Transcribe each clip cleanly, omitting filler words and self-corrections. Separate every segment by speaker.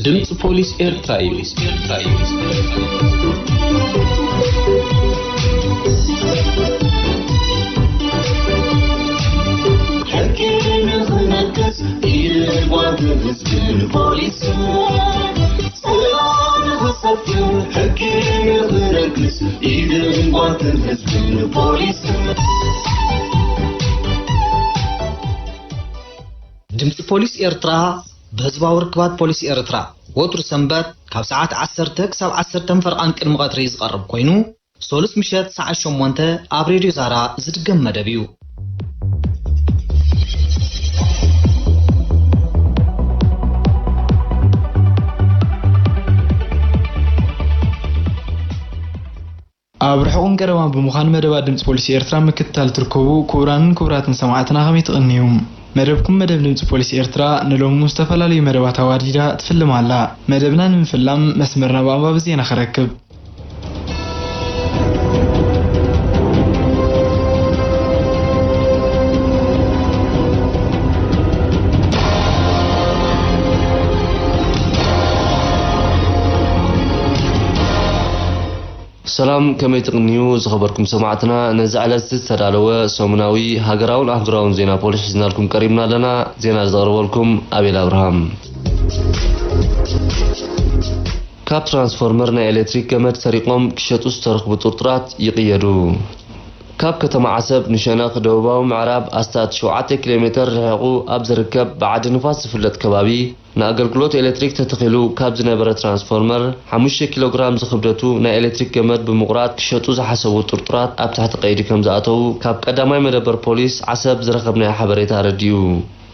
Speaker 1: ድምጽ ፖሊስ ኤርትራ ድምጽ ፖሊስ ኤርትራ በህዝባዊ ርክባት ፖሊስ ኤርትራ ወትሩ ሰንበት ካብ ሰዓት 10 ክሳብ 10 ፈርቃን ቅድሚ ቀትሪ ዝቀርብ ኮይኑ ሶሉስ ምሸት ሰዓት 8 ኣብ ሬድዮ ዛራ ዝድገም መደብ እዩ።
Speaker 2: ኣብ ርሑቕን ቀረባን ብምዃን መደባት ድምጽ ፖሊስ ኤርትራ ምክትታል ትርከቡ ክቡራትን ሰማዕትና ከመይ ትቕንዩም? መደብኩም መደብ ድምጽ ፖሊስ ኤርትራ ንሎሙ ዝተፈላለዩ መደባት ኣዋዲዳ ትፍልም ኣላ። መደብና ንምፍላም መስመርና ብኣንባቢ ዜና ክረክብ
Speaker 3: ሰላም ከመይ ትቕንዩ ዝኸበርኩም ሰማዕትና ነዚ ዕለት ዝተዳለወ ሰሙናዊ ሃገራውን ኣህጉራውን ዜና ፖሊስ ሒዝናልኩም ቀሪብና ኣለና። ዜና ዘቕርበልኩም ኣቤል ኣብርሃም። ካብ ትራንስፎርመር ናይ ኤሌክትሪክ ገመድ ሰሪቆም ክሸጡ ዝተረኽቡ ጥርጥራት ይቕየዱ። ካብ ከተማ ዓሰብ ንሸነኽ ደቡባዊ ምዕራብ ኣስታት 7 ኪሎ ሜትር ርሒቑ ኣብ ዝርከብ በዓዲ ንፋስ ዝፍለጥ ከባቢ ንኣገልግሎት ኤሌክትሪክ ተተኺሉ ካብ ዝነበረ ትራንስፎርመር 5 ኪሎግራም ዝኽብደቱ ናይ ኤሌክትሪክ ገመድ ብምቑራጽ ክሸጡ ዝሓሰቡ ጥርጥራት ኣብ ታሕቲ ቀይዲ ከም ዝኣተዉ ካብ ቀዳማይ መደበር ፖሊስ ዓሰብ ዝረኸብናዮ ሓበሬታ ረድዩ።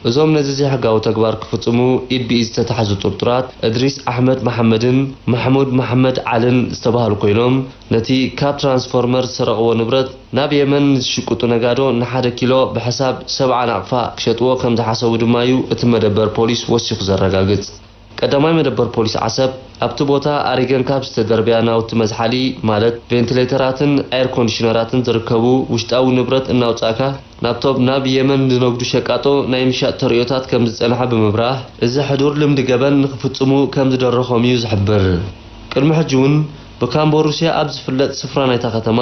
Speaker 3: እዞም ነዚ ዘይሕጋዊ ተግባር ክፍጽሙ ኢድ ብኢድ ዝተታሕዙ ጥርጥራት እድሪስ ኣሕመድ መሐመድን ማሕሙድ መሐመድ ዓልን ዝተባሃሉ ኮይኖም ነቲ ካብ ትራንስፎርመር ዝሰረቕዎ ንብረት ናብ የመን ዝሽቅጡ ነጋዶ ን1 ኪሎ ብሕሳብ 70 ናቕፋ ክሸጥዎ ከም ዝሓሰቡ ድማ እዩ እቲ መደበር ፖሊስ ወሲኹ ዘረጋግጽ። ቀዳማይ መደበር ፖሊስ ዓሰብ ኣብቲ ቦታ ኣሪገን ካብ ዝተደርብያ ናውቲ መዝሓሊ ማለት ቬንቲሌተራትን ኤር ኮንዲሽነራትን ዝርከቡ ውሽጣዊ ንብረት እናውጻእካ ናብቶም ናብ የመን ዝነግዱ ሸቃጦ ናይ ምሻጥ ተርእዮታት ከም ዝጸንሐ ብምብራህ እዚ ሕዱር ልምዲ ገበን ንኽፍጽሙ ከም ዝደረኾም እዩ ዝሕብር። ቅድሚ ሕጂ እውን ብካምቦ ሩስያ ኣብ ዝፍለጥ ስፍራ ናይታ ከተማ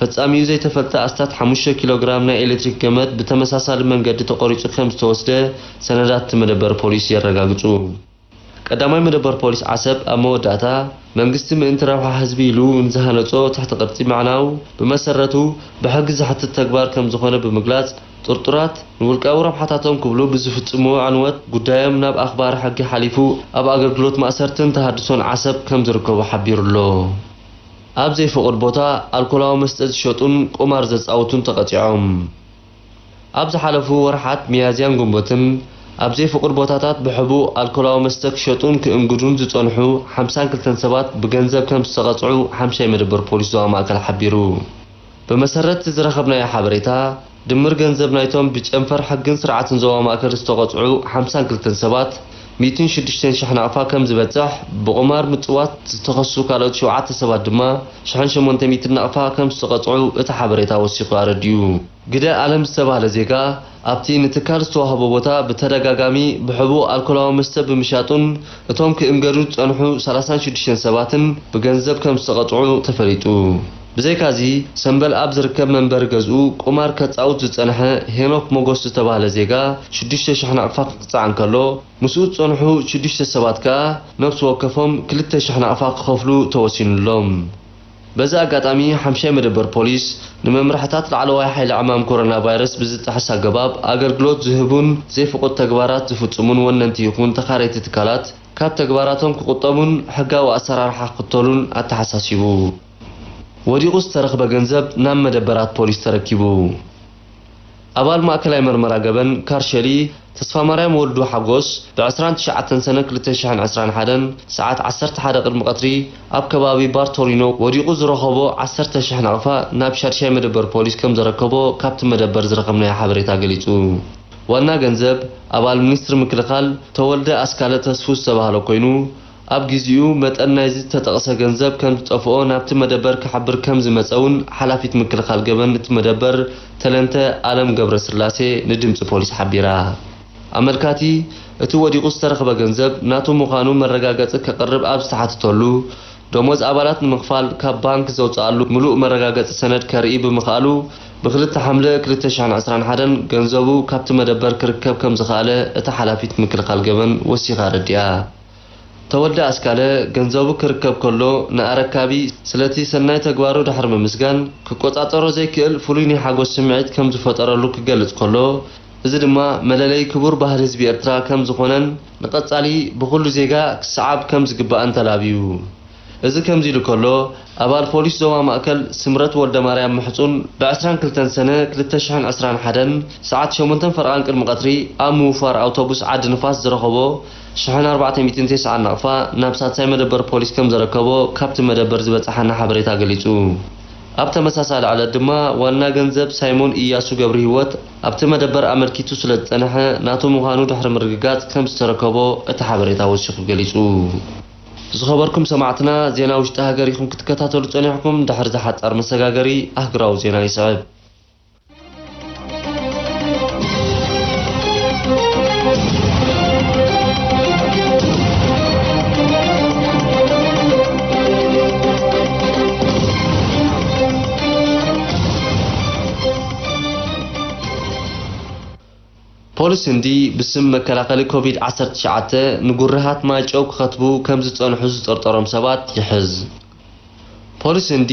Speaker 3: ፈጻሚኡ ዘይተፈልጠ ኣስታት 5 ኪሎግራም ናይ ኤሌክትሪክ ገመድ ብተመሳሳሊ መንገዲ ተቆሪጹ ከም ዝተወስደ ሰነዳት መደበር ፖሊስ የረጋግጹ። ቀዳማይ መደበር ፖሊስ ዓሰብ ኣብ መወዳእታ መንግስቲ ምእንቲ ረብሓ ህዝቢ ኢሉ ንዝሃነጾ ትሕቲ ቅርጺ መዕናው ብመሰረቱ ብሕጊ ዝሓትት ተግባር ከም ዝኾነ ብምግላጽ ጥርጥራት ንውልቃዊ ረብሓታቶም ክብሉ ብዝፍጽምዎ ዓንወት ጉዳዮም ናብ ኣኽባሪ ሕጊ ሓሊፉ ኣብ ኣገልግሎት ማእሰርትን ተሃድሶን ዓሰብ ከም ዝርከቡ ሓቢሩሎ። ኣብ ዘይፍቕድ ቦታ ኣልኮላዊ መስተ ዝሸጡን ቁማር ዘጻውቱን ተቐፂዖም። ኣብ ዝሓለፉ ወርሓት ሚያዝያን ግንቦትን ኣብ ዘይፍቕድ ቦታታት ብሕቡእ ኣልኮላዊ መስተ ክሸጡን ክእንግዱን ዝጸንሑ 52 ሰባት ብገንዘብ ከም ዝተቐጽዑ ሓምሻይ መደበር ፖሊስ ዞባ ማእከል ሓቢሩ። ብመሰረት ዝረኸብናዮ ሓበሬታ ድምር ገንዘብ ናይቶም ብጨንፈር ሕግን ስርዓትን ዞባ ማእከል ዝተቐጽዑ 52 ሰባት 106,000 ናቕፋ ከም ዝበጽሕ ብቁማር ምጽዋት ዝተኸሱ ካልኦት 7 ሰባት ድማ 800 ናቕፋ ከም ዝተቐጽዑ እቲ ሓበሬታ ወሲኹ ኣረድዩ። ግደ ዓለም ዝተባህለ ዜጋ ኣብቲ ንትካል ዝተዋህቦ ቦታ ብተደጋጋሚ ብሕቡእ ኣልኮላዊ መስተ ብምሻጡን እቶም ክእንገዱ ጸንሑ 36 ሰባትን ብገንዘብ ከም ዝተቐጽዑ ተፈሊጡ። ብዘይካዚ ሰንበል ኣብ ዝርከብ መንበሪ ገዝኡ ቁማር ከጻውት ዝጸንሐ ሄኖክ ሞጎስ ዝተባህለ ዜጋ 6,000 ናቕፋ ክቅጻዕ እንከሎ ምስኡ ጸንሑ 6 ሰባት ከዓ ነፍሲ ወከፎም 2,000 ናቕፋ ክኸፍሉ ተወሲኑሎም። በዛ ኣጋጣሚ ሓምሻይ መደበር ፖሊስ ንመምርሕታት ላዕለዋይ ሓይሊ ዕማም ኮሮና ቫይረስ ብዝጥሕስ ኣገባብ ኣገልግሎት ዝህቡን ዘይፍቑድ ተግባራት ዝፍጽሙን ወነንቲ ይኹን ተኻረይቲ ትካላት ካብ ተግባራቶም ክቁጠቡን ሕጋዊ ኣሰራርሓ ክኽተሉን ኣተሓሳሲቡ። ወዲቑ ዝተረኽበ ገንዘብ ናብ መደበራት ፖሊስ ተረኪቡ። ኣባል ማእከላይ መርመራ ገበን ካርሸሊ ተስፋ ማርያም ወልዱ ሓጎስ ብ29 ሰነ 2021 ሰዓት 11 ቅድሚ ቀትሪ ኣብ ከባቢ ባርቶሊኖ ወዲቑ ዝረኸቦ 10,000 ናቕፋ ናብ ሻድሻይ መደበር ፖሊስ ከም ዝረከቦ ካብቲ መደበር ዝረኸብናዮ ሓበሬታ ገሊጹ። ዋና ገንዘብ ኣባል ሚኒስትሪ ምክልኻል ተወልደ ኣስካለ ተስፉ ዝተባህለ ኮይኑ ኣብ ግዚኡ መጠን ናይዚ ተጠቕሰ ገንዘብ ከም ዝጠፍኦ ናብቲ መደበር ክሓብር ከም ዝመፀውን ሓላፊት ምክልኻል ገበን እቲ መደበር ተለንተ ዓለም ገብረ ስላሴ ንድምፂ ፖሊስ ሓቢራ። ኣመልካቲ እቲ ወዲቁ ዝተረኸበ ገንዘብ ናቱ ምዃኑ መረጋገፂ ከቅርብ ኣብ ዝተሓትተሉ ደሞዝ ኣባላት ንምኽፋል ካብ ባንክ ዘውፅኣሉ ሙሉእ መረጋገፂ ሰነድ ከርኢ ብምኽኣሉ ብ2 ሐምለ 2021 ገንዘቡ ካብቲ መደበር ክርከብ ከም ዝኽኣለ እቲ ሓላፊት ምክልኻል ገበን ወሲኻ ረዲኣ ተወልደ ኣስካለ ገንዘቡ ክርከብ ከሎ ንኣረካቢ ስለቲ ሰናይ ተግባሩ ድሕሪ ምምስጋን ክቆፃፀሮ ዘይክእል ፍሉይ ናይ ሓጎስ ስምዒት ከም ዝፈጠረሉ ክገልጽ ከሎ እዚ ድማ መለለይ ክቡር ባህሊ ህዝቢ ኤርትራ ከም ዝኾነን ንቐጻሊ ብኩሉ ዜጋ ክሰዓብ ከም ዝግባእን ተላቢዩ እዚ ከምዚ ኢሉ ከሎ ኣባል ፖሊስ ዞባ ማእከል ስምረት ወልደ ማርያም ምሕጹን ብ22 ሰነ 2021 ሰዓት 8 ፈርቓን ቅድሚ ቀትሪ ኣብ ምውፋር ኣውቶቡስ ዓዲ ንፋስ ዝረኸቦ 1490 ነቕፋ ናብ ሳትሳይ መደበር ፖሊስ ከም ዝረከቦ ካብቲ መደበር ዝበፅሓና ሓበሬታ ገሊጹ ኣብ ተመሳሳሊ ዕለት ድማ ዋና ገንዘብ ሳይሞን ኢያሱ ገብሪ ህይወት ኣብቲ መደበር ኣመልኪቱ ስለ ዝጸንሐ ናቱ ምዃኑ ድሕሪ ምርግጋጽ ከም ዝተረከቦ እቲ ሓበሬታ ወሲኹ ገሊጹ ዝኸበርኩም ሰማዕትና ዜና ውሽጢ ሃገር ኢኹም ክትከታተሉ ጸኒሕኩም ድሕሪ ዝሓጻር መሰጋገሪ ኣህግራዊ ዜና ይስዕብ ፖሊስ ህንዲ ብስም መከላኸሊ ኮቪድ-19 ንጉርሃት ማይጨው ክኸትቡ ከም ዝጸንሑ ዝጠርጠሮም ሰባት ይሕዝ ፖሊስ ህንዲ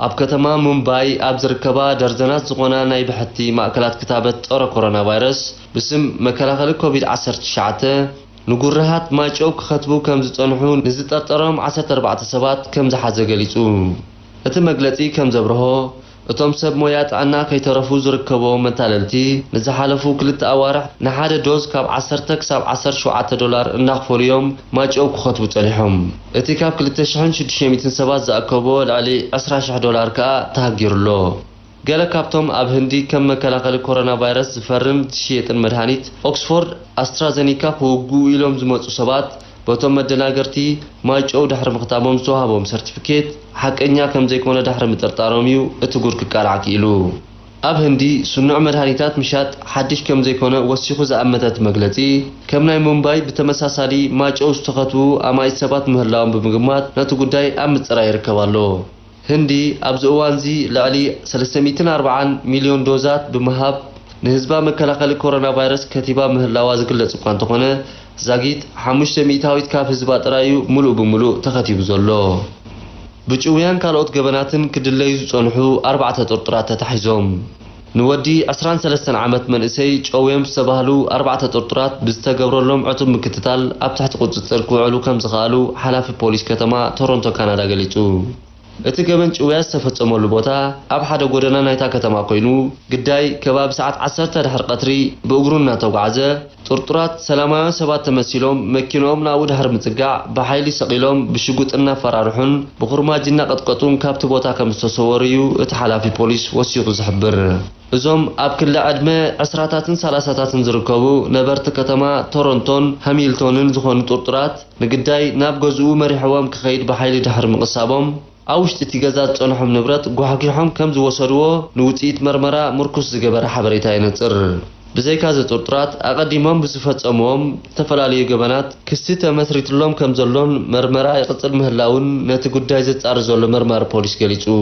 Speaker 3: ኣብ ከተማ ሙምባይ ኣብ ዝርከባ ደርዘናት ዝኾና ናይ ብሕቲ ማእከላት ክታበት ጸረ ኮሮና ቫይረስ ብስም መከላኸሊ ኮቪድ-19 ንጉርሃት ማይጨው ክኸትቡ ከም ዝጸንሑ ንዝጠርጠሮም 14 ሰባት ከም ዝሓዘ ገሊጹ እቲ መግለጺ ከም ዘብርሆ እቶም ሰብ ሞያ ጥዕና ከይተረፉ ዝርከቦም መታለልቲ ንዝሓለፉ 2 ኣዋርሕ ንሓደ ዶዝ ካብ 10 ክሳብ 17 ዶላር እናኽፈልዮም ማይጨው ክኸትቡ ጸኒሖም እቲ ካብ 2600 ሰባት ዝኣከቦ ልዕሊ 20,000 ዶላር ከዓ ተሃጊሩሎ ገለ ካብቶም ኣብ ህንዲ ከም መከላኸሊ ኮሮና ቫይረስ ዝፈርም ዝሽየጥን መድሃኒት ኦክስፎርድ ኣስትራዘኒካ ክውግኡ ኢሎም ዝመፁ ሰባት በቶም መደናገርቲ ማይጨው ድሕሪ ምኽታቦም ዝወሃቦም ሰርቲፊኬት ሓቀኛ ከም ዘይኮነ ድሕሪ ምጥርጣሮም እዩ እቲ ጉድ ክቃልዕ ክኢሉ ኣብ ህንዲ ስኑዕ መድሃኒታት ምሻጥ ሓድሽ ከም ዘይኮነ ወሲኹ ዝኣመተት መግለጺ ከም ናይ ሙምባይ ብተመሳሳሊ ማይጨው ዝተኸትቡ ኣማይት ሰባት ምህላዎም ብምግማት ነቲ ጉዳይ ኣብ ምጽራይ ይርከባሎ ህንዲ ኣብዚ እዋን እዚ ልዕሊ 340 ሚልዮን ዶዛት ብምሃብ ንህዝባ መከላኸሊ ኮሮና ቫይረስ ከቲባ ምህላዋ ዝግለጽ እኳ እንተኾነ ዛጊት 500 ካብ ህዝባ ጥራዩ ሙሉእ ብምሉእ ተኸቲቡ ዘሎ ብጭውያን ካልኦት ገበናትን ክድለዩ ዝጸንሑ 4 ጥርጥራት ተታሒዞም ንወዲ 23 ዓመት መንእሰይ ጨውዮም ዝተባህሉ 4 ጥርጥራት ብዝተገብረሎም ዕቱብ ምክትታል ኣብ ትሕቲ ቁጽጽር ክውዕሉ ከም ዝኽኣሉ ሓላፊ ፖሊስ ከተማ ቶሮንቶ ካናዳ ገሊጹ እቲ ገበን ጭውያ ዝተፈጸመሉ ቦታ ኣብ ሓደ ጎደና ናይታ ከተማ ኮይኑ ግዳይ ከባቢ ሰዓት 10 ድሕሪ ቀትሪ ብእግሩ እናተጓዓዘ ጥርጥራት ሰላማውያን ሰባት ተመሲሎም መኪኖም ናብኡ ድሕሪ ምጽጋዕ ብሓይሊ ሰቂሎም ብሽጉጥ እናፈራርሑን ብኹርማጅ እናቐጥቀጡን ካብቲ ቦታ ከም ዝተሰወሩ እዩ እቲ ሓላፊ ፖሊስ ወሲኹ ዝሕብር እዞም ኣብ ክልል ዕድመ 20ታትን 30ታትን ዝርከቡ ነበርቲ ከተማ ቶሮንቶን ሃሚልቶንን ዝኾኑ ጥርጥራት ንግዳይ ናብ ገዝኡ መሪሕዎም ክኸይድ ብሓይሊ ድሕሪ ምቕሳቦም ኣብ ውሽጢ እቲ ገዛ ዝጸንሖም ንብረት ጓሕጊሖም ከም ዝወሰድዎ ንውጽኢት መርመራ ምርኩስ ዝገበረ ሓበሬታ ይነጽር ብዘይካ ጥርጥራት ኣቐዲሞም ብዝፈጸምዎም ዝተፈላለዩ ገበናት ክሲ ተመስሪትሎም ከም ዘሎን መርመራ ይቕጽል ምህላውን ነቲ ጉዳይ ዘጻሪ ዘሎ መርማሪ ፖሊስ ገሊጹ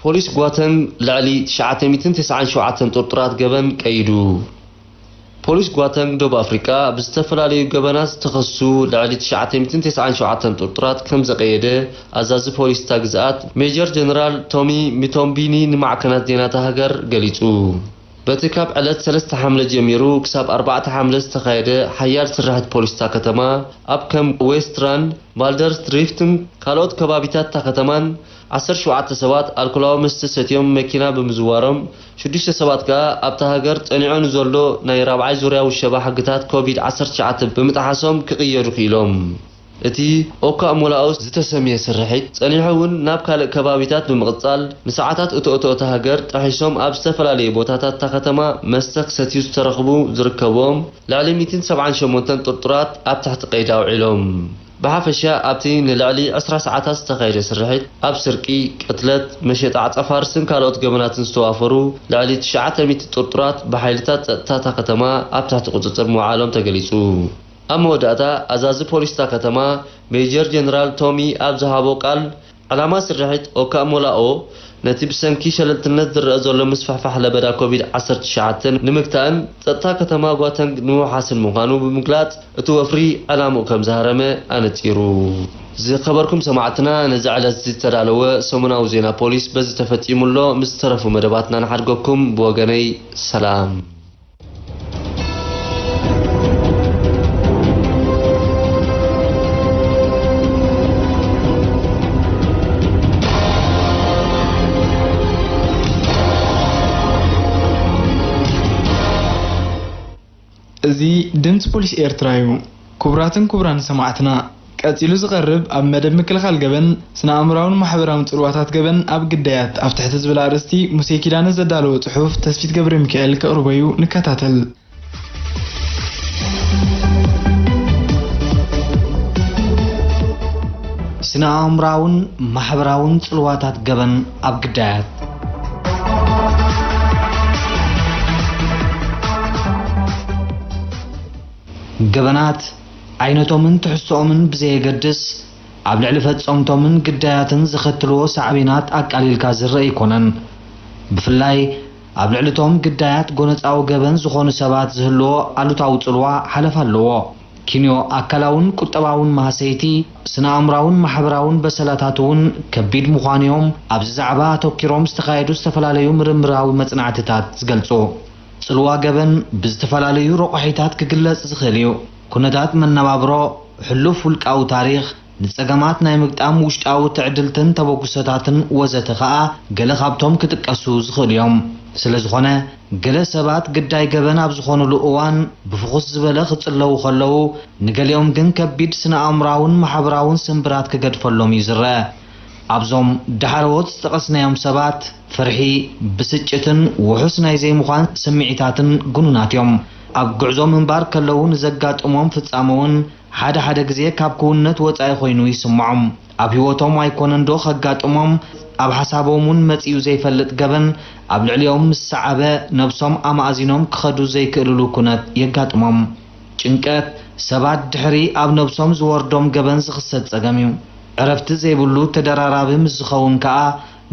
Speaker 3: ፖሊስ ጓተንግ ልዕሊ 997 ጥርጥራት ገበን ቀይዱ ፖሊስ ጓተንግ ደቡብ ኣፍሪካ ብዝተፈላለዩ ገበናት ዝተኸሱ ልዕሊ 997 ጥርጥራት ከም ዘቀየደ ኣዛዚ ፖሊስ ግዝኣት ሜጀር ጀነራል ቶሚ ሚቶምቢኒ ንማዕከናት ዜናታ ሃገር ገሊጹ በቲ ካብ ዕለት 3 ሐምለ ጀሚሩ ክሳብ 4 ሐምለ ዝተኻየደ ሓያል ስራሕት ፖሊስታ ከተማ ኣብ ከም ዌስትራንድ ቫልደርስትሪፍትን ካልኦት ከባቢታት ታ ከተማን 17 ሰባት ኣልኮላዊ መስተ ሰትዮም መኪና ብምዝዋሮም 6 ሰባት ከዓ ኣብታ ሃገር ጸኒዑን ዘሎ ናይ ራብዓይ ዙርያ ውሸባ ሕግታት ኮቪድ-19 ብምጥሓሶም ክቕየዱ ኺኢሎም እቲ ኦካ ሞላኦስ ዝተሰሚየ ስርሒት ጸኒዑውን ናብ ካልእ ከባቢታት ብምቕጻል ንሰዓታት እቶእቶእታ ሃገር ጥሒሶም ኣብ ዝተፈላለዩ ቦታታት ታ ከተማ መስተ ክሰትዩ ዝተረኽቡ ዝርከቦም ልዕሊ 178 ጥርጥራት ኣብ ትሕቲ ቀይዲ ኣውዒሎም بحفشة أبتين للعلي 10 ساعات استخير سرحت أبسركي قتلت مشيت عطفار سن كالوت جبنات استوافروا لعلي 900 طرطرات بحيلتات تاتا كتما أبتحت قطر معالم تجلسوا أما وداتا أزاز بوليستا كتما ميجر جنرال تومي أبزهابو قال علامة سرحت أو كامولاو نتيب سنكي شلت النذر أزول مسفحفح لبدا كوفيد 19 نمكتان تتا كتما غواتنج نو حاسن مغانو بمقلات اتوفري علامو كم زهرمه انتيرو زي خبركم سمعتنا نزعل زيترالو سمناو زينا بوليس بز تفتيمولو مسترفو مدباتنا نحرقكم بوغني سلام
Speaker 2: زي دمت بوليس إيرترايو كبراتن كبران سمعتنا قتيلو زقرب اب مدب مكلخال جبن سنا امراون محبراون طرواتات جبن اب قدايات افتحت زبل ارستي موسيقى دان زدالو صحف تسفيت جبر ميكائيل كقربيو نكتاتل
Speaker 1: سنا امراون محبراون طرواتات جبن اب قدايات جبنات عينتومن تحسومن بزي قدس عبل علفت صومتومن قداياتن زختلو سعبينات أقاليل كازر يكونن بفلاي عبل علتوم قدايات قونت أو جبن زخون سبات زهلو ألو تاوتلوا حلفالو كينيو أكلاون كتباون مهسيتي سنا أمراون محبراون بسلاتاتون كبيد مخانيوم أبز زعبا توكيروم استخايدو استفلاليو مرمراو متنعتتات زقلتو صلوا جبن بزتفلاليو رقحيتات كقلص زخليو كنتات من نبابرو حلوف ولقاو تاريخ نصقمات ناي مقطام وشطاو تعدلتن تبوكساتاتن وزت خا ገለ ካብቶም ክትቀሱ ዝኽእልዮም ስለዝኾነ ገለ ሰባት ግዳይ ገበን ኣብ ዝኾኑሉ እዋን ብፍኹስ ዝበለ ክጽለው ከለው ንገሊኦም ግን ከቢድ ስነ ኣእምራውን ማሕበራውን ስንብራት ክገድፈሎም ይዝረአ ኣብዞም ዳሕሮት ዝተቐስናዮም ሰባት ፍርሒ ብስጭትን ውሑስ ናይ ዘይምዃን ስምዒታትን ጉኑናት እዮም ኣብ ጉዕዞ ምንባር ከለው ንዘጋጥሞም ፍጻመውን ሓደ ግዜ ካብ ክውነት ወጻኢ ኮይኑ ይስምዖም ኣብ ህይወቶም ኣይኮነን ዶ ከጋጥሞም ኣብ ሓሳቦምን መጽዩ ዘይፈልጥ ገበን ኣብ ልዕሊኦም ምስዓበ ነብሶም ኣማእዚኖም ክኸዱ ዘይክእልሉ ኩነት የጋጥሞም ጭንቀት ሰባት ድሕሪ ኣብ ነብሶም ዝወርዶም ገበን ዝኽሰት ጸገም እዩ ዕረፍቲ ዘይብሉ ተደራራቢ ምዝኸውን ከኣ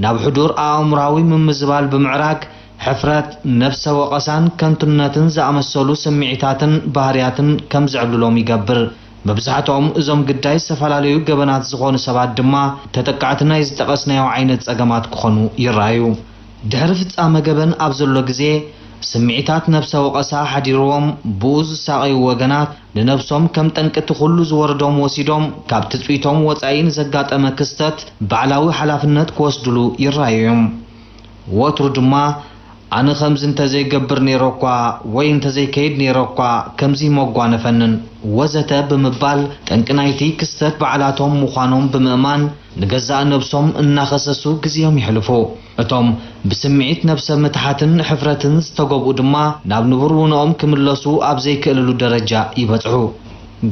Speaker 1: ናብ ሕዱር ኣእምራዊ ምምዝባል ብምዕራግ حفرات نفس وقسان كنتناتن زعمسولو سمعيتاتن بهارياتن كم زعبللوم يقبر مبزحتهم ازوم قداي سفلاليو قبنات زغون سبات دما تتقعتنا يزتقسنايو عينت اقامات كخونو يرايو دهرفت اما قبن ابزلو قزي سمعيتات نفس وقسا حديروم بوز ساقي وقنات لنفسهم كم تنكت خلو زوردوم وسيدوم كاب تتويتهم وطعين زقات اما كستات بعلاوي حلافنات كوسدلو يرايوم واترو دما أنا خمس أنت زي جبر نيروكوا وين أنت زي كيد نيروكوا كمزي موجوا نفنن وزتا بمبال تنكنايتي كستات بعلاتهم مخانهم بمأمان نجزأ نفسهم إن خصصو جزيهم يحلفوا أتوم بسمعت نفس متحتن حفرتن استجوب قدما ناب نبرونهم كملصو أب زي كللو درجة يبتعو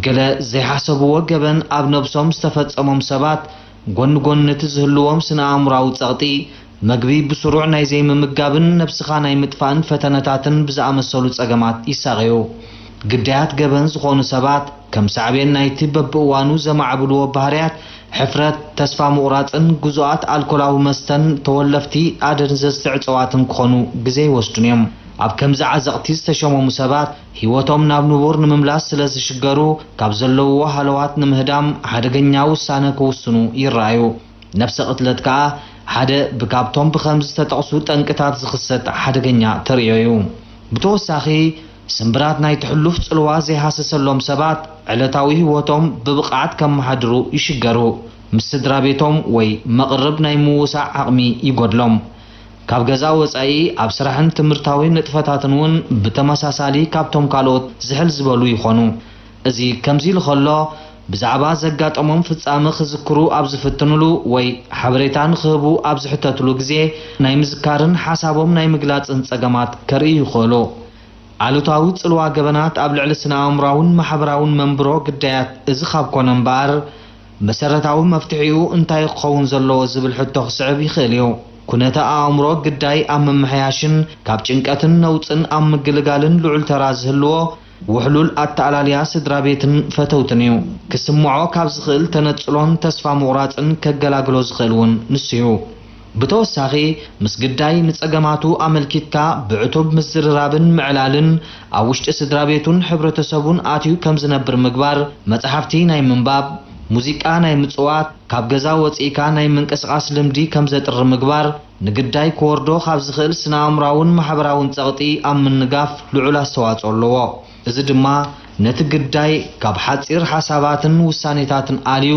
Speaker 1: جلا زي حسبوا جبن أب نفسهم استفدت أمام سبات جون نتزهلوهم سنا أمراو تغطي مغبي بسرعة ناي زي ممقابن نفسخا ناي مدفان فتنتاتن بزعمسولو ጸገማት ይሳغዩ ግዳያት ገበን ዝኾኑ ሰባት ከም ሳዕቤን ናይ ትበብ እዋኑ ዘማዕብልዎ ባህርያት ሕፍረት ተስፋ ምቑራጽን ጉዙኣት ኣልኮላዊ መስተን ተወለፍቲ ኣደንዘዝቲ ዕፅዋትን ክኾኑ ግዜ ይወስዱን እዮም ኣብ ከምዚ ዓዘቕቲ ዝተሸመሙ ሰባት ህይወቶም ናብ ንቡር ንምምላስ ስለ ዝሽገሩ ካብ ዘለውዎ ሃለዋት ንምህዳም ሓደገኛ ውሳነ ክውስኑ ይረኣዩ ነፍሰ ቅትለት ከዓ ሓደ ብካብቶም ብኸምዝ ተጠቕሱ ጠንቅታት ዝኽሰት ሓደገኛ ተርእዮ ብተወሳኺ ስምብራት ናይ ትሕሉፍ ጽልዋ ዘይሃሰሰሎም ሰባት ዕለታዊ ህይወቶም ብብቕዓት ከመሓድሩ ይሽገሩ ምስ ስድራ ቤቶም ወይ መቕረብ ናይ ምውሳዕ ዓቕሚ ይጎድሎም ካብ ገዛ ወጻኢ ኣብ ስራሕን ትምህርታዊ ንጥፈታትን እውን ብተመሳሳሊ ካብቶም ካልኦት ዝሕል ዝበሉ ይኾኑ እዚ ከምዚ ልኸሎ ብዛዕባ ዘጋጠሞም ፍጻመ ክዝክሩ ኣብ ዝፍትንሉ ወይ ሓበሬታን ክህቡ ኣብ ዝሕተትሉ ግዜ ናይ ምዝካርን ሓሳቦም ናይ ምግላጽን ጸገማት ከርኢ ይኽእሉ ዓሉታዊ ጽልዋ ገበናት ኣብ ልዕሊ ስነ-ኣእምሮኣውን ማሕበራውን መንብሮ ግዳያት እዚ ካብ ኮነ እምበር መሰረታዊ መፍትሒኡ እንታይ ክኸውን ዘለዎ ዝብል ሕቶ ክስዕብ ይኽእል እዩ። ኩነታ ኣእምሮ ግዳይ ኣብ መምሕያሽን ካብ ጭንቀትን ነውፅን ኣብ ምግልጋልን ልዑል ተራ ዝህልዎ ውሕሉል ኣተኣላልያ ስድራ ቤትን ፈተውትን እዩ። ክስምዖ ካብ ዝኽእል ተነጽሎን ተስፋ ምቑራጽን ከገላግሎ ዝኽእል እውን ንሱ እዩ። ብተወሳኺ ምስ ግዳይ ንጸገማቱ ኣመልኪትካ ብዕቱብ ምዝርራብን ምዕላልን ኣብ ውሽጢ ስድራ ቤቱን ሕብረተሰቡን ኣትዩ ከም ዝነብር ምግባር፣ መጽሓፍቲ ናይ ምንባብ፣ ሙዚቃ ናይ ምጽዋት፣ ካብ ገዛ ወፂኢካ ናይ ምንቅስቓስ ልምዲ ከም ዘጥሪ ምግባር ንግዳይ ክወርዶ ካብ ዝኽእል ስነ-ኣእምሮኣውን ማሕበራውን ጸቕጢ ኣብ ምንጋፍ ልዑል ኣስተዋጽኦ ኣለዎ። እዚ ድማ ነቲ ግዳይ ካብ ሓጺር ሓሳባትን ውሳኔታትን ኣልዩ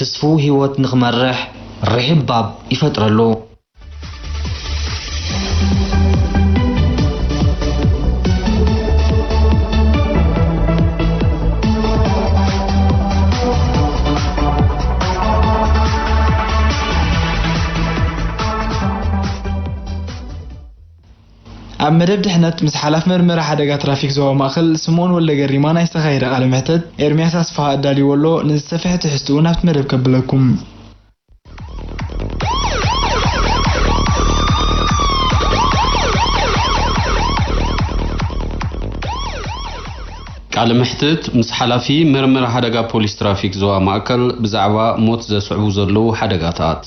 Speaker 1: ትስፉ ህይወት ንኽመርሕ ርሕባብ ይፈጥረሉ።
Speaker 2: ኣብ መደብ ድሕነት ምስ ሓላፍ መርመራ ሓደጋ ትራፊክ ዞባ ማእኸል ስምዖን ወልደገሪማ ናይ ዝተኻየደ ቃለ መሕተት ኤርምያስ ኣስፋ ኣዳልይዎ ኣሎ። ንዝሰፍሐ ትሕዝትኡ ናብቲ መደብ ከብለኩም።
Speaker 4: ቃለ መሕተት ምስ ሓላፊ መርመራ ሓደጋ ፖሊስ ትራፊክ ዞባ ማእከል ብዛዕባ ሞት ዘስዕቡ ዘለዉ ሓደጋታት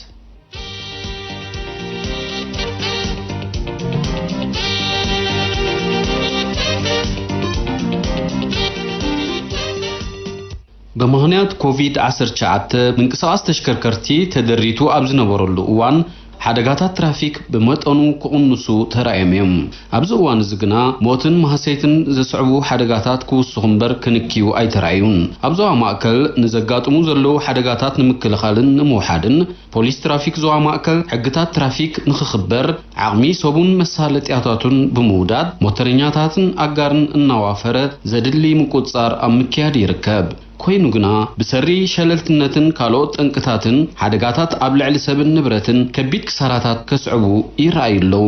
Speaker 4: በምክንያት ኮቪድ-19 ምንቅስቃስ ተሽከርከርቲ ተደሪቱ ኣብ ዝነበረሉ እዋን ሓደጋታት ትራፊክ ብመጠኑ ክቕንሱ ተራእዮም እዮም። ኣብዚ እዋን እዚ ግና ሞትን ማህሰይትን ዘስዕቡ ሓደጋታት ክውስኹ እምበር ክንክዩ ኣይተራእዩን። ኣብ ዞባ ማእከል ንዘጋጥሙ ዘለዉ ሓደጋታት ንምክልኻልን ንምውሓድን ፖሊስ ትራፊክ ዞባ ማእከል ሕግታት ትራፊክ ንኽኽበር ዓቕሚ ሰቡን መሳለጥያታቱን ብምውዳድ ሞተረኛታትን ኣጋርን እናዋፈረ ዘድሊ ምቁፅጻር ኣብ ምክያድ ይርከብ። ኮይኑ ግና ብሰሪ ሸለልትነትን ካልኦት ጠንቅታትን ሓደጋታት ኣብ ልዕሊ ሰብን ንብረትን ከቢድ ክሳራታት ከስዕቡ ይረኣዩ ኣለዉ።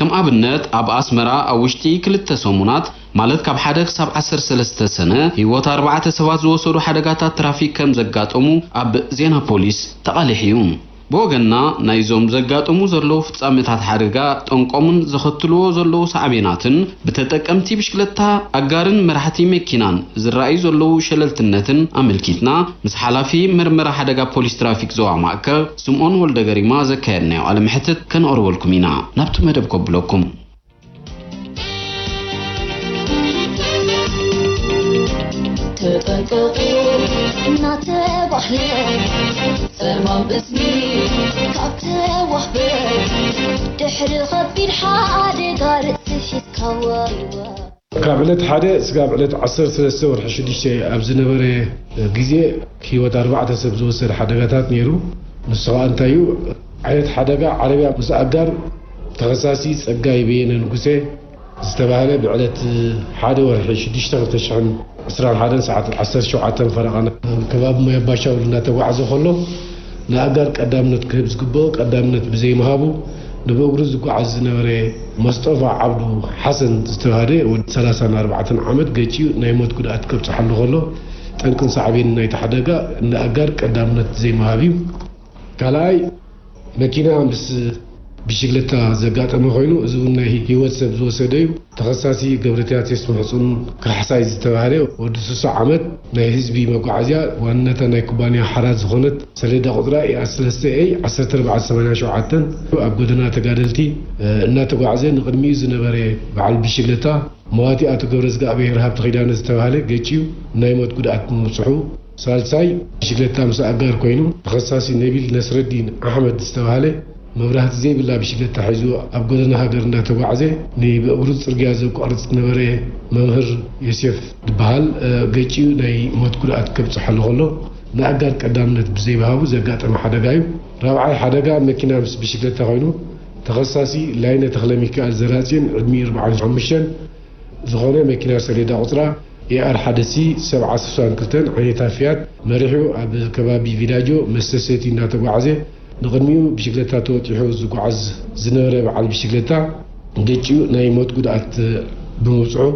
Speaker 4: ከም ኣብነት ኣብ ኣስመራ ኣብ ውሽጢ 2 ሰሙናት ማለት ካብ 1 ክሳብ 13 ሰነ ህይወት 4 ሰባት ዝወሰዱ ሓደጋታት ትራፊክ ከም ዘጋጠሙ ኣብ ዜና ፖሊስ ተቃሊሑ እዩ። ብወገንና ናይዞም ዘጋጠሙ ዘለዉ ፍጻሜታት ሓደጋ ጠንቆምን ዘኸትልዎ ዘለዉ ሳዕቤናትን ብተጠቀምቲ ብሽክለታ ኣጋርን መራሕቲ መኪናን ዝረኣዩ ዘለዉ ሸለልትነትን ኣመልኪትና ምስ ሓላፊ መርመራ ሓደጋ ፖሊስ ትራፊክ ዞባ ማእከል ስምዖን ወልደገሪማ ዘካየድናዮ ቃለ መሕተት ከነቕርበልኩም ኢና። ናብቲ መደብ ከብለኩም።
Speaker 5: سلمان باسمي كابتن وحبت دحر خبير حادي قارت تشيت كوايوا
Speaker 6: كابلت حدا سكابلت 13 ورح 6 ابز نبره غزي هيوت 4 سب زوسر حدغاتات نيرو نسوا انتايو عيت حدغا عربيا مساغر تخصاصي صغاي بين نغسه استباهله بعلت حدا ورح 6 تشعن 11 ساعة 17 فرقنا كباب ما يباشاو لنا توعزو خلو نأجر قدامنت كهبز قبو قدامنت بزي مهابو نبوغرو زقعز نوري مصطفى عبدو حسن استوهاري و 34 عمد قيتيو نايموت قد أتكب صحلو خلو تنكن صعبين نايت حدقا نأجر قدامنت زي مهابيو كالاي مكينة بس بشكلتا زقات مخوينو زونا هيوت سب زوسديو تخصاصي قبرتيات يسمحصون كحساي زتواري ودسوس عمد ناي حزبي مقعزيا وانتا ناي كوبانيا حراز خونت سليدا قدرا اي 1487 ابغدنا تقادلتي انا تقعزي نقدمي زنبري بعل بشكلتا مواتي اتو قبرز قابي رهاب تخيدان زتوالي قيتيو ناي موت قدات مصحو سالساي بشكلتا مسا اقار كوينو تخصاصي نبيل نصر الدين احمد زتوالي مبرهات زي بالله بشكل تحيزو أبقدنا هاجرنا توعزه ني بأبرز رجع زوج أرز نبره مهر يوسف دبال قيتيو ناي موت كل أتكب صحل غلو نأجر قدامنا بزي بهاو زقات مع حدا جايو رابع حدا جا مكينة بس بشكل تغينو تخصصي لاينة تخلميك الزراتين عدمي 4 زغونة مكينة سريدة عطرة يأر حدثي 7 كلتن عيني تافيات مريحو عبد كبابي فيلاجو مسسيتي ناتوعزه نقدميو بشكلتا توتيحو زقعز زنوري بعل بشكلتا نجيو ناي موت قدعت بموسعو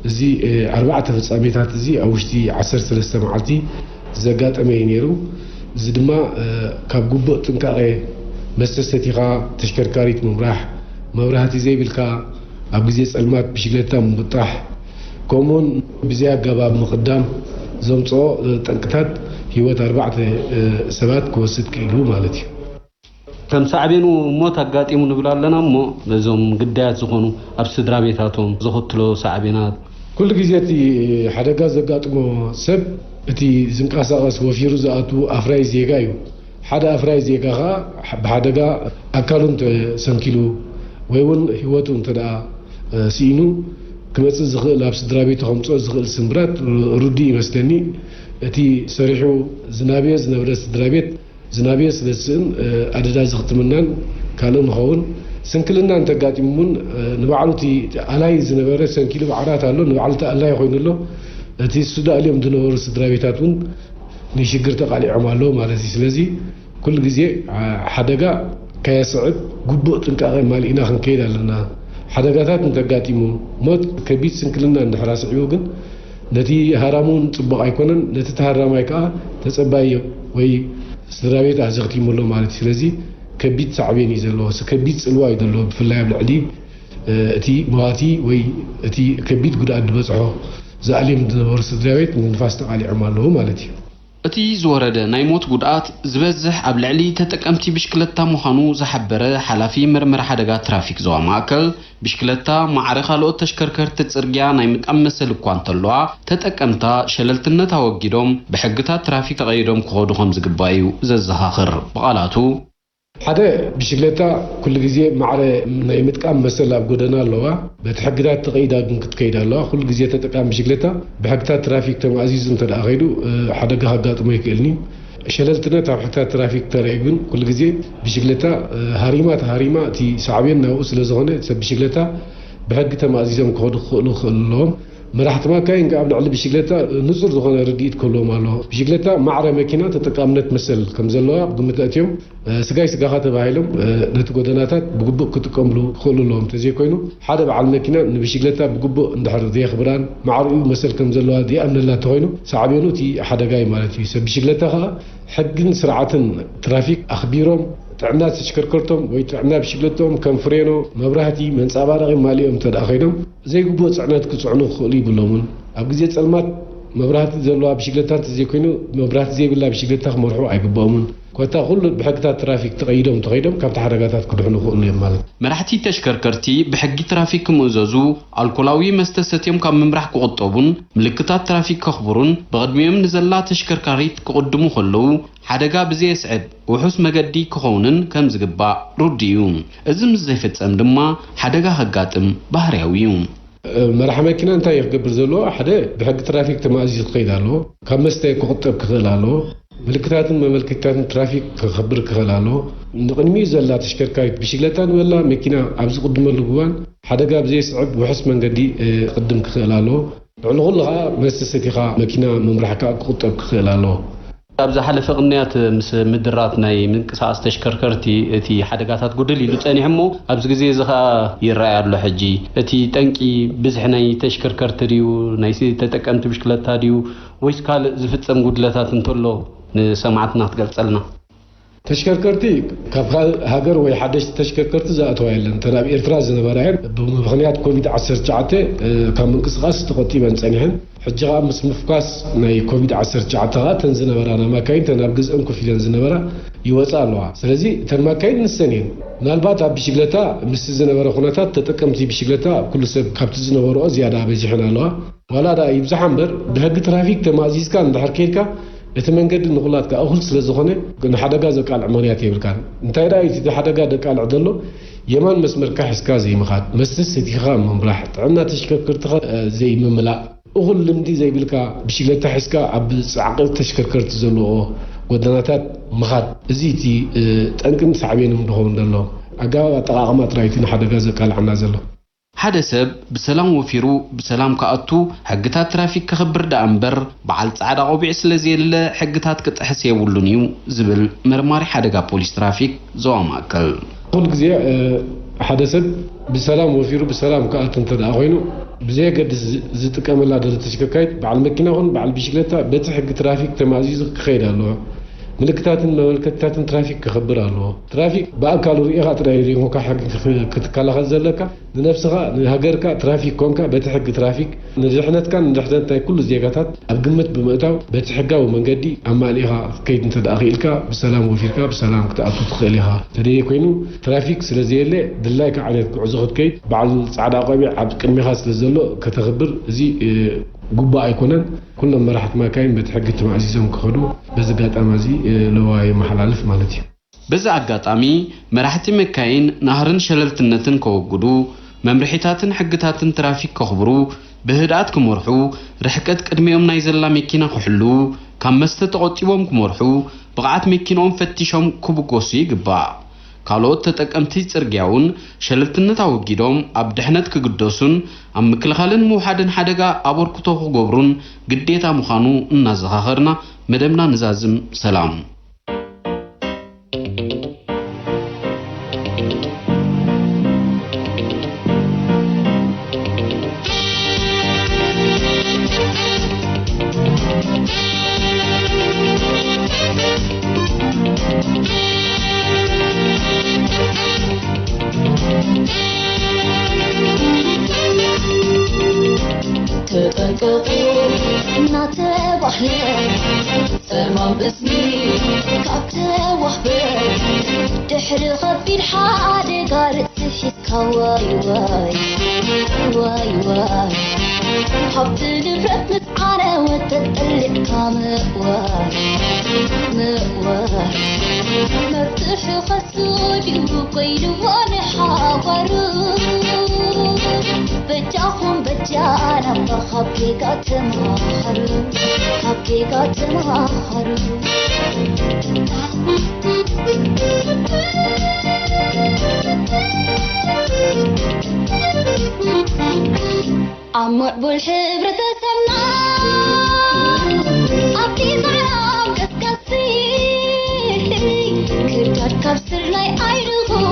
Speaker 6: زي 4 ፍጻሜታት زي أوشتي 13 معلتي زقاطمي نيرو زدما كاب غبو ጥንቃቄ መስተሰቲኻ ተሽከርካሪት ምምራሕ መብራህቲ ዘይብልካ ኣብ ግዜ ጸልማት ብሽክለታ ምብጣሕ ከምኡን ብዘይ ኣገባብ ምቕዳም ዘምጽኦ ጠንቅታት ህይወት 4 ሰባት ክወስድ ክኢሉ ማለት እዩ
Speaker 4: ከም ሳዕቤኑ ሞት ኣጋጢሙ ንብላ ኣለና እሞ ነዞም ግዳያት ዝኾኑ ኣብ ስድራ ቤታቶም ዝኽትሎ ሳዕቤናት
Speaker 6: ኩሉ ግዜ እቲ ሓደጋ ዘጋጥሞ ሰብ እቲ ዝንቀሳቐስ ወፊሩ ዝኣቱ ኣፍራይ ዜጋ እዩ ሓደ ኣፍራይ ዜጋኻ ብሓደጋ ኣካሉን ተሰንኪሉ ወይ እውን ህይወቱ እንተደኣ ሲኢኑ ክመጽእ ዝኽእል ኣብ ስድራ ቤቱ ከምጽኦ ዝኽእል ስምብራት ሩዲ ይመስለኒ እቲ ሰሪሑ ዝናብየ ዝነበረ ስድራ ቤት ዝናብየ ስለስእን ኣደዳ ዝኽትምናን ካልእ ንኸውን ስንክልና እንተጋጢሙን ንባዕሉ እቲ ኣላይ ዝነበረ ሰንኪሉ ባዕራት ኣሎ ንባዕሉ እቲ ኣላይ ኮይኑሎ እቲ ሱዳልዮም ዝነበሩ ስድራ ቤታት እውን ንሽግር ተቃሊዖም ኣሎ ማለት እዩ ስለዚ ኩሉ ግዜ ሓደጋ ከየስዕብ ግቡእ ጥንቃቄ ማልኢና ክንከይድ ኣለና ሓደጋታት እንተጋጢሙ ሞት ከቢድ ስንክልና እንድሕር ስዒቡ ግን ነቲ ሃራሙን ጽቡቕ ኣይኮነን ነቲ ተሃራማይ ከዓ ተጸባይ ወይ ስድራ ቤት ኣዘኽቲሙሎ ማለት እዩ ስለዚ ከቢድ ሳዕቤን እዩ ዘለዎ ከቢድ ጽልዋ እዩ ዘለዎ ብፍላይ ኣብ ልዕሊ እቲ መዋቲ ወይ እቲ ከቢድ ጉድኣት ዝበጽሖ زعلم دنور سدراويت من نفاس تقاليعهم الله مالتي
Speaker 4: እቲ ዝወረደ ናይ ሞት ጉድኣት ዝበዝሕ ኣብ ልዕሊ ተጠቀምቲ ብሽክለታ ምዃኑ ዝሓበረ ሓላፊ ምርመራ ሓደጋ ትራፊክ ዞባ ማእከል ብሽክለታ ማዕረ ካልኦት ተሽከርከርቲ ጽርግያ ናይ ምጥቃም መሰል እኳ እንተለዋ ተጠቀምታ ሸለልትነት ኣወጊዶም ብሕግታት ትራፊክ ተቐይዶም ክኸዱ ከም ዝግባእ እዩ ዘዘኻኽር በቃላቱ
Speaker 6: ሓደ ብሽክለታ ኩሉ ግዜ ማዕረ ናይ ምጥቃም መሰል ኣብ ጎደና ኣለዋ በቲ ሕግታት ተቐይዳ ግን ክትከይድ ኣለዋ ኩሉ ግዜ ተጠቃሚ ብሽክለታ ብሕግታት ትራፊክ ተማእዚዙ እንተደኣ ኸይዱ ሓደጋ ከጋጥሞ ይክእልኒ ሸለልትነት ኣብ ሕግታት ትራፊክ ተርኢ ግን ኩሉ ግዜ ብሽክለታ ሃሪማ እቲ ሳዕቤን ናብኡ ስለ ዝኾነ ሰብ ብሽክለታ ብሕጊ ተማእዚዞም ክኸዱ ክኽእሉ ኣለዎም መራሕቲ ማካይን ኣብ ልዕሊ ብሽክለታ ንጹር ዝኾነ ርድኢት ከለዎም ኣሎ ብሽክለታ ማዕረ መኪና ተጠቃምነት መሰል ከም ዘለዋ ብግምት ኣትዮም ስጋይ ስጋኻ ተባሂሎም ነቲ ጎደናታት ብግቡእ ክጥቀምሉ ክኽእሉ ኣለዎም ተዘይኮይኑ ሓደ በዓል መኪና ንብሽክለታ ብግቡእ እንድሕር ዘየኽብራን ማዕርኡ መሰል ከም ዘለዋ ዘይኣምነላ ተኾይኑ ሳዕቤኑ እቲ ሓደጋ እዩ ማለት እዩ ሰብ ብሽክለታ ከዓ ሕግን ስርዓትን ትራፊክ ኣኽቢሮም ጥዕና ተሽከርከርቶም ወይ ጥዕና ብሽክለቶም ከም ፍሬኖ መብራህቲ መንጻባረቒ ማሊኦም ተደኣ ኸይዶም ዘይግቡእ ጽዕነት ክጽዕኑ ክኽእሉ ይብሎምን ኣብ ግዜ ጸልማት መብራህቲ ዘለዋ ብሽክለታት ዘይኮይኑ መብራህቲ ዘይብላ ብሽክለታ ክመርሑ ኣይግባኦምን ኮታ ኩሉ ብሕግታት ትራፊክ ተቐይዶም ተኸይዶም ካብቲ ሓደጋታት ክድሕኑ ክኽእሉ እዮም ማለት
Speaker 4: መራሕቲ ተሽከርከርቲ ብሕጊ ትራፊክ ክምእዘዙ ኣልኮላዊ መስተ ሰትዮም ካብ ምምራሕ ክቕጠቡን ምልክታት ትራፊክ ከኽብሩን ብቕድሚኦም ንዘላ ተሽከርካሪት ክቕድሙ ከለዉ ሓደጋ ብዘየስዕብ ውሑስ መገዲ ክኸውንን ከም ዝግባእ ሩድዩ እዚ ምስ ዘይፍጸም ድማ ሓደጋ ከጋጥም ባህርያዊ እዩ
Speaker 6: መራሒ መኪና እንታይ ይኽገብር ዘለዎ ሓደ ብሕጊ ትራፊክ ተማእዚዙ ክኸይድ ኣለዎ ካብ መስተ ክቕጠብ ክኽእል ኣለዎ ምልክታትን መመልከታትን ትራፊክ ክኽብር ክኽእል ኣለዎ ንቕድሚኡ ዘላ ተሽከርካሪት ብሽክለታ ንበላ መኪና ኣብ ዝቕድመሉ እዋን ሓደጋ ብዘይስዕብ ውሑስ መንገዲ ክቅድም ክኽእል ኣለዎ ልዕሊ ኩሉ ከዓ መስተ ሰቲኻ መኪና ምምራሕካ ክቕጠብ ክኽእል ኣለዎ
Speaker 4: ኣብ ዝሓለፈ ቅንያት ምስ ምድራት ናይ ምንቅሳቐስ ተሽከርከርቲ እቲ ሓደጋታት ጉድል ኢሉ ጸኒሑ እሞ ኣብዚ ግዜ እዚ ከዓ ይረኣይ ኣሎ ሕጂ እቲ ጠንቂ ብዝሕ ናይ ተሽከርከርቲ ድዩ ናይ ተጠቀምቲ ብሽክለታ ድዩ ወይስ ካልእ ዝፍጸም ጉድለታት እንተሎ ንሰማዕትና ክትገልጸልና
Speaker 6: ተሽከርከርቲ ካብ ሃገር ወይ ሓደሽቲ ተሽከርከርቲ ዝኣተዋ የለን እንተ ናብ ኤርትራ ዝነበራ እየን ብምኽንያት ኮቪድ-19 ካብ ምንቅስቓስ ተቖጢበን ጸኒሐን ሕጂ ከዓ ምስ ምፍኳስ ናይ ኮቪድ-19 ከዓ ተን ዝነበራ ናማካይን ተን ኣብ ግዝአን ኮፍ ኢለን ዝነበራ ይወፃ ኣለዋ ስለዚ ተን ማካይን ንሰን እየን ምናልባት ኣብ ብሽክለታ ምስ ዝነበረ ኩነታት ተጠቀምቲ ብሽክለታ ኩሉ ሰብ ካብቲ ዝነበርኦ ዝያዳ በዚሐን ኣለዋ ዋላ ዳ ይብዛሓ እምበር ብሕጊ ትራፊክ ተማእዚዝካ እንድሕር ከይድካ እቲ መንገዲ ንኹላትካ እኹል ስለ ዝኾነ ንሓደጋ ዘቃልዕ ምኽንያት የብልካን እንታይ ዳ እቲ ሓደጋ ደቃልዕ ዘሎ የማን መስመርካ ሒዝካ ዘይምኻድ መስተ ሰቲኻ ምምራሕ ጥዕና ተሽከርከርትኻ ዘይምምላእ እኹል ልምዲ ዘይብልካ ብሽክለታ ሒዝካ ኣብ ጻዕቂ ተሽከርከርቲ ዘለዎ ጎደናታት ምኻድ እዚ እቲ ጠንቅን ሳዕቤንም ድኸውን ዘሎ ኣገባብ ኣጠቓቕማ ጥራይቲ ንሓደጋ ዘቃልዕና ዘሎ
Speaker 4: ሓደ ሰብ ብሰላም ወፊሩ ብሰላም ከኣቱ ሕግታት ትራፊክ ክኽብር ዳ እምበር በዓል ጻዕዳ ቆቢዕ ስለዘየለ ሕግታት ክጥሕስ የብሉን እዩ ዝብል መርማሪ ሓደጋ ፖሊስ ትራፊክ ዞባ ማእከል
Speaker 6: ኩሉ ግዜ ሓደ ሰብ ብሰላም ወፊሩ ብሰላም ከኣቱ እንተደኣ ኮይኑ ብዘይገድስ ዝጥቀመላ ደረ ተሽከርካሪት በዓል መኪና ይኹን በዓል ቢሽክሌታ በቲ ሕጊ ትራፊክ ተማዚዙ ክኸይድ ኣለዎ ምልክታትን መመልከትታትን ትራፊክ ክኽብር ኣለዎ ትራፊክ ብኣካሉ ርኢኻ ጥራይ ሪኢኻ ሕጊ ክትከላኸል ዘለካ ንነፍስኻ ንሃገርካ ትራፊክ ኮንካ በቲ ሕጊ ትራፊክ ንድሕነትካ ንድሕነት ናይ ኩሉ ዜጋታት ኣብ ግምት ብምእታው በቲ ሕጋዊ መንገዲ ኣማሊእኻ ከይድ እንተደኣ ኽኢልካ ብሰላም ወፊርካ ብሰላም ክትኣቱ ትኽእል ኢኻ ተደየ ኮይኑ ትራፊክ ስለዘየለ ድላይካ ዓይነት ጉዕዞ ክትከይድ በዓል ጻዕዳ ቆቢዕ ኣብ ቅድሚኻ ስለዘሎ ከተኽብር እዚ ጉባኤ ኣይኮነን ኩሎም መራሕቲ መካይን በቲ ሕጊ ተማእዚዞም ክኸዱ በዚ ኣጋጣሚ እዚ ለዋይ መሓላለፍ ማለት እዩ
Speaker 4: በዚ ኣጋጣሚ መራሕቲ መካይን ናህርን ሸለልትነትን ከወግዱ መምርሒታትን ሕግታትን ትራፊክ ከኽብሩ ብህድኣት ክመርሑ ርሕቀት ቅድሚኦም ናይ ዘላ መኪና ክሕሉ ካብ መስተ ተቆጢቦም ክመርሑ ብቕዓት መኪኖም ፈቲሾም ክብገሱ ይግባእ ካልኦት ተጠቀምቲ ጽርግያውን ሸለልትነት ኣወጊዶም ኣብ ድሕነት ክግደሱን ኣብ ምክልኻልን ምውሓድን ሓደጋ ኣበርክቶ ክገብሩን ግዴታ ምዃኑ እናዘኻኸርና መደብና ንዛዝም ሰላም
Speaker 5: سلمان باسمي كابتن وحبك تحرق خبي الحادي قارت تشيك واي واي واي واي حبت نبرت متعانى وتتقلق كمأواي مأواي مرتاح خسودي وقيل وانا حاورو بجاهم بجانا بخبي قاتما حرو خبي قاتما حرو عمر بالحبرة تسمنا أبدي ضعام كسكسي كرتات كبسر لاي عينغو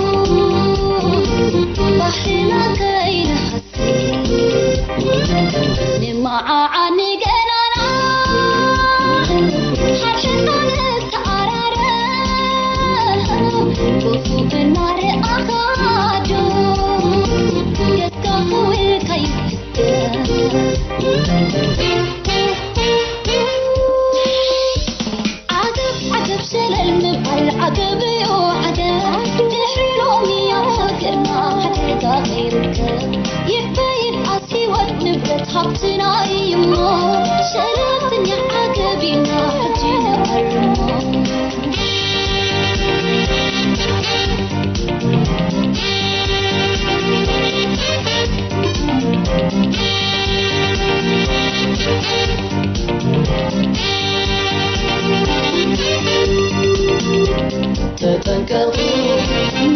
Speaker 5: بحرنا كاين حسي نمعا عني قنانا حرحنا نتعرارا وفوق النار أخاجو يسكفو الكيف عجب شلل نبعل عجب وعجب تحرلوني يا كرنا حتى غيرك يبين عسي والنبرة حبتنا يما شلتني عجبنا حجينا الرمو تتنقلوا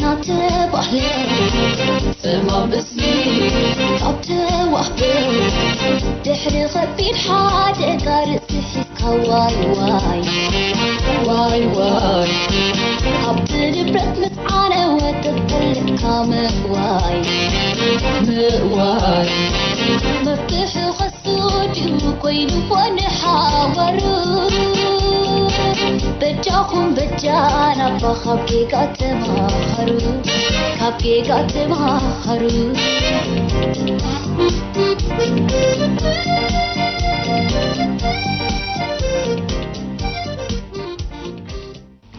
Speaker 5: نعتب أحلام سلمان باسمي كابتن وحبك تحرق خبي الحادي قارت تشيك واي واي واي واي حبت نبرت متعانى وتتقلق كمأواي مأواي مفتاح خسودي وقيل وانا حاورو بجاهم بجانا بخبي قاتما حرو خبي قاتما حرو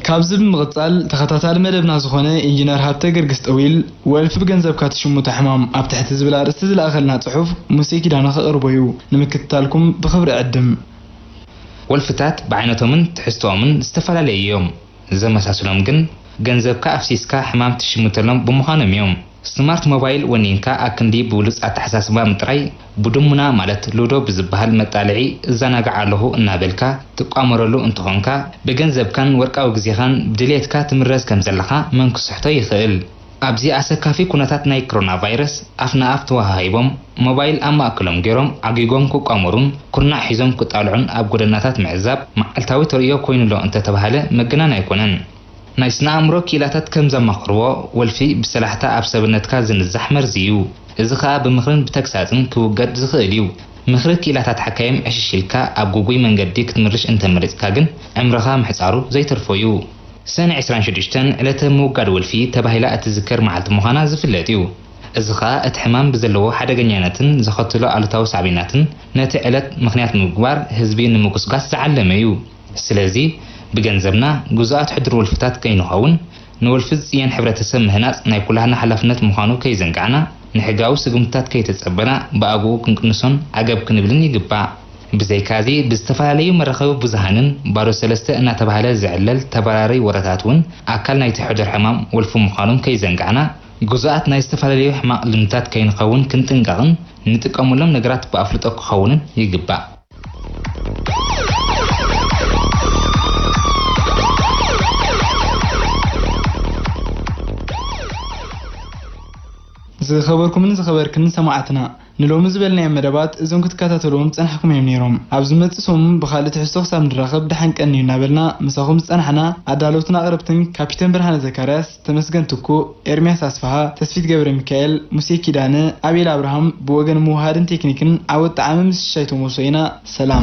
Speaker 2: ካብዚ ብምቕጻል ተኸታታሊ መደብና ዝኾነ ኢንጂነር ሃብተ ገርግስ ጠዊል ወልፊ ብገንዘብካ ትሽሙተ ሕማም ኣብ ትሕቲ ዝብል ኣርእስቲ ዝለኣኸልና ጽሑፍ ሙሴ ኪዳነ ከቕርቦ እዩ ንምክትታልኩም ብኽብሪ ዕድም
Speaker 7: ወልፍታት ብዓይነቶምን ትሕዝቶኦምን ዝተፈላለዩ እዮም ዘመሳስሎም ግን ገንዘብካ ኣፍሲስካ ሕማም ትሽሙተሎም ብምዃኖም እዮም ስማርት ሞባይል ወኒንካ ኣክንዲ ብብሉፅ ኣተሓሳስባ ምጥራይ ቡድሙና ማለት ሉዶ ብዝበሃል መጣልዒ እዘናግዕ ኣለኹ እናበልካ ትቋመረሉ እንትኾንካ ብገንዘብካን ወርቃዊ ግዜኻን ብድሌትካ ትምረዝ ከም ዘለኻ መን ክስሕቶ ይኽእል ኣብዚ ኣሰካፊ ኩነታት ናይ ኮሮና ቫይረስ ኣፍና ኣፍ ተዋሃሂቦም ሞባይል ኣብ ማእከሎም ገይሮም ዓጊጎም ክቋመሩን ኩርናዕ ሒዞም ክጣልዑን ኣብ ጎደናታት ምዕዛብ መዓልታዊ ተርእዮ ኮይኑሎ እንተተባሃለ መገናን ኣይኮነን ናይስና አምሮ ኪላታት ከም ዘማኽርዎ ወልፊ ብሰላሕታ ኣብ ሰብነትካ ዝንዛሕ መርዚ እዩ እዚ ኸኣ ብምኽርን ብተግሳጽን ክውገድ ዝኽእል እዩ ምኽሪ ኪላታት ሓካይም ዕሽሽልካ ኣብ ጉጉይ መንገዲ ክትምርሽ እንተመሪጽካ ግን ዕምረኻ ምሕጻሩ ዘይተርፎ እዩ ሰኔ 26 ዕለተ ምውጋድ ወልፊ ተባሂላ እትዝከር መዓልቲ ምዃና ዝፍለጥ እዩ እዚ ኸኣ እቲ ሕማም ብዘለዎ ሓደገኛነትን ዘኸትሎ ኣሉታዊ ሳዕቤናትን ነቲ ዕለት ምኽንያት ምግባር ህዝቢ ንምቁስጋስ ዝዓለመ እዩ ስለዚ ብገንዘብና ጉዛኣት ሕድር ወልፍታት ከይንኸውን ንወልፊ ዝፅየን ሕብረተሰብ ምህናጽ ናይ ኩላህና ሓላፍነት ምዃኑ ከይዘንጋዕና ንሕጋዊ ስጉምትታት ከይተጸበና ብኣግኡ ክንቅንሶን ዓገብ ክንብልን ይግባእ ብዘይካዚ ብዝተፈላለዩ መራኸቢ ብዙሃንን ባዶ ሰለስተ እናተባህለ ዝዕለል ተበራሪ ወረታት እውን ኣካል ናይቲ ሕድር ሕማም ወልፊ ምዃኖም ከይዘንጋዕና ጉዛኣት ናይ ዝተፈላለዩ ሕማቕ ልምታት ከይንኸውን ክንጥንቀቕን ንጥቀመሎም ነገራት ብኣፍልጦ ክኸውንን ይግባእ
Speaker 2: ዝኸበርኩምን ዝኸበርክን ሰማዕትና ንሎሚ ዝበልናዮ መደባት እዞም ክትከታተልዎም ፀናሕኩም እዮም ነይሮም ኣብ ዝመፅእ ሰሙን ብኻልእ ትሕዝቶ ክሳብ ንራኸብ ድሓን ቀኒ እናበልና ምሳኹም ዝፀናሕና ኣዳለውትን ኣቕረብትን ካፒተን ብርሃነ ዘካርያስ ተመስገን ትኩ ኤርምያስ ኣስፋሃ ተስፊት ገብረ ሚካኤል ሙሴ ኪዳነ ኣቤል ኣብርሃም ብወገን ምውሃድን ቴክኒክን ዓወት ጣዕሚ ምስ ሻይቶም ወሶይና ሰላም